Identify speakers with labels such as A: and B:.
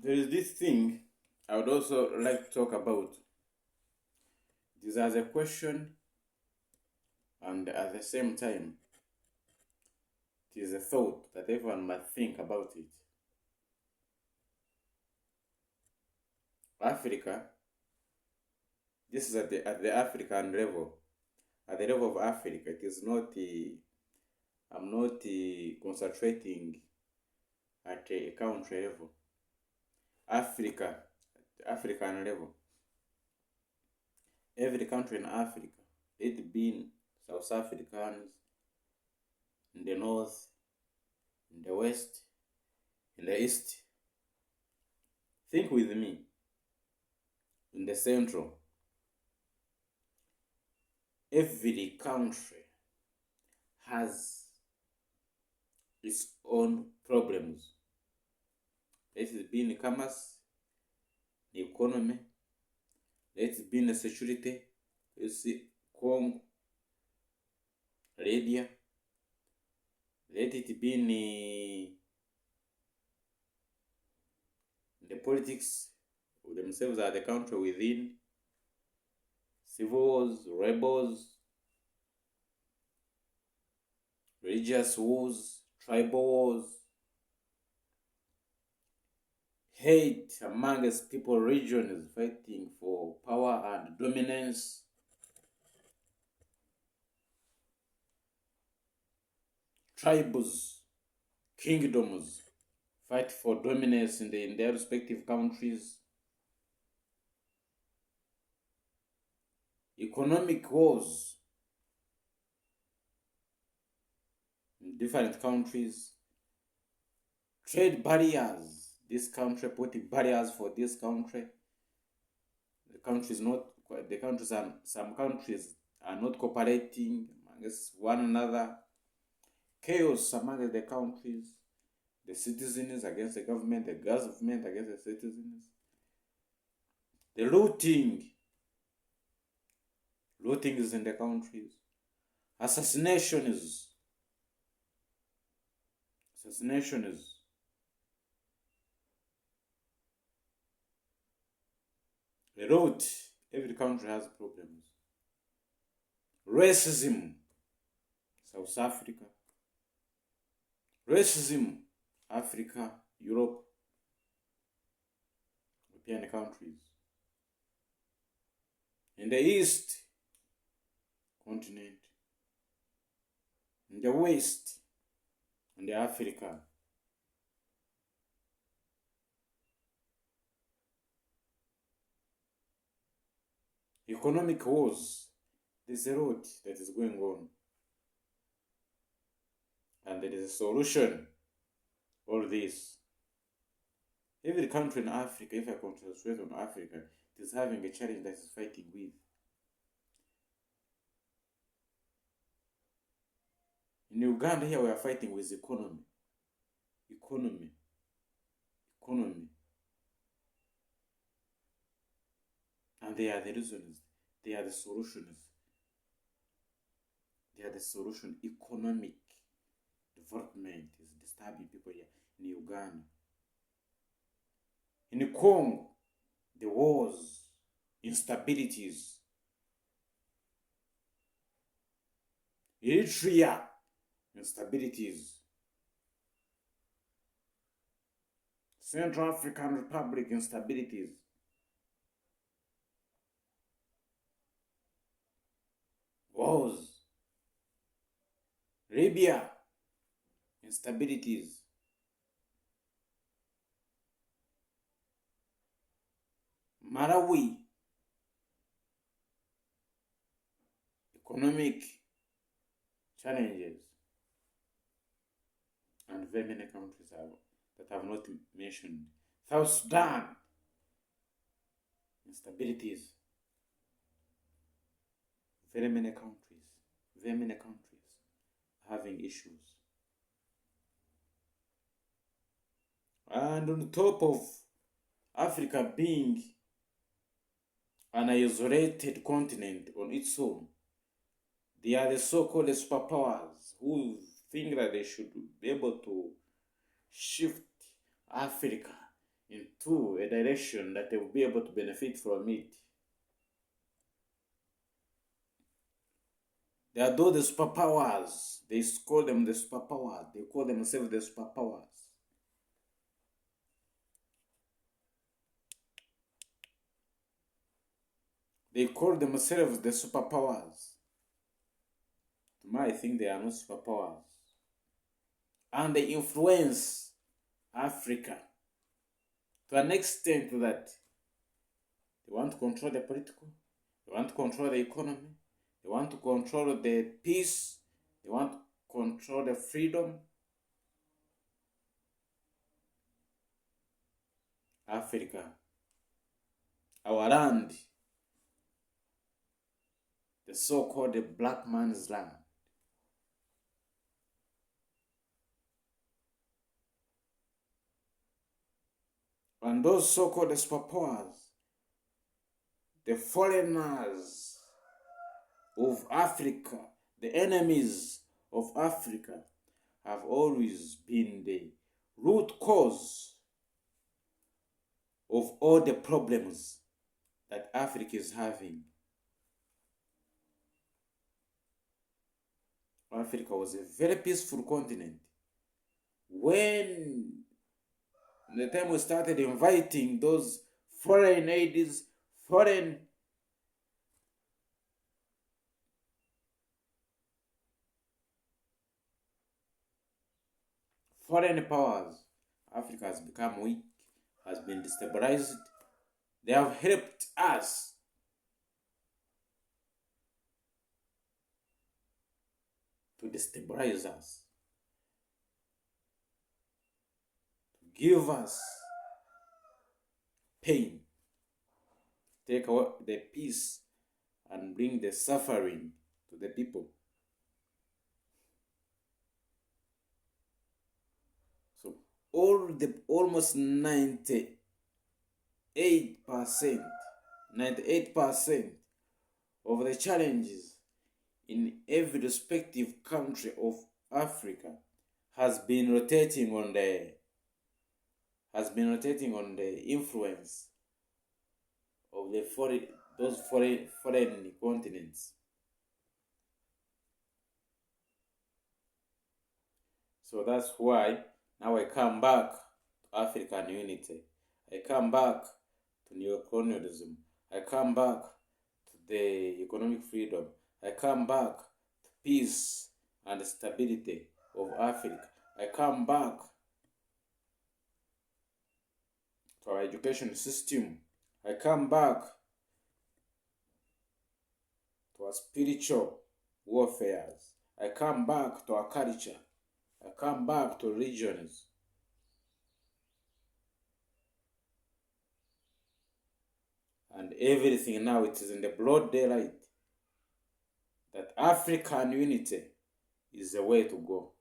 A: There is this thing I would also like to talk about. It is as a question and at the same time, it is a thought that everyone must think about it. Africa, this is at the African level. At the level of Africa, it is not, I'm not concentrating at a country level. Africa, African level. Every country in Africa, it being South Africans in the north, in the west, in the east. Think with me. In the central, every country has its own problems. Let it be in commerce, the economy, let it be in security, you see, Congo, Libya, let it be in the politics of themselves at the country within, civil wars, rebels, religious wars, tribal wars, hate amongst people, regions fighting for power and dominance, tribes, kingdoms fight for dominance in their respective countries, economic wars in different countries, trade barriers. This country putting barriers for this country. The countries not the countries and some countries are not cooperating against one another. Chaos among the countries, the citizens against the government against the citizens. The looting is in the countries. Assassination is. The road, every country has problems. Racism, South Africa. Racism, Africa, Europe, European countries. In the East continent, in the West, in the Africa. Economic wars, there's a road that is going on. And there is a solution. All this. Every country in Africa, if I concentrate on Africa, it is having a challenge that is fighting with. In Uganda here we are fighting with economy. And they are the reasons. They are the solutions. They are the solution. Economic development is disturbing people here in Uganda. In Congo, the wars, instabilities. Eritrea, instabilities. Central African Republic, instabilities. Wars. Libya, instabilities. Malawi, economic challenges. And very many countries that have not mentioned. South Sudan, instabilities. Very many countries having issues. And on top of Africa being an isolated continent on its own, they are the so-called superpowers who think that they should be able to shift Africa into a direction that they will be able to benefit from it. They are those the superpowers. They call them the superpowers. They call themselves the superpowers. They call themselves the superpowers. To me, I think they are not superpowers. And they influence Africa to an extent that they want to control the political, they want to control the economy, they want to control the peace, they want to control the freedom. Africa, our land, the so-called the black man's land. And those so-called superpowers, the foreigners of Africa, the enemies of Africa, have always been the root cause of all the problems that Africa is having. Africa was a very peaceful continent. When the time we started inviting those foreign aids, foreign powers, Africa has become weak, has been destabilized. They have helped us to destabilize us, to give us pain, take away the peace, and bring the suffering to the people. So almost 98% of the challenges in every respective country of Africa has been rotating on the influence of the foreign continents. So that's why now I come back to African unity. I come back to neocolonialism. I come back to the economic freedom. I come back to peace and stability of Africa. I come back to our education system. I come back to our spiritual warfare. I come back to our culture. I come back to religions. And everything now, it is in the broad daylight that African unity is the way to go.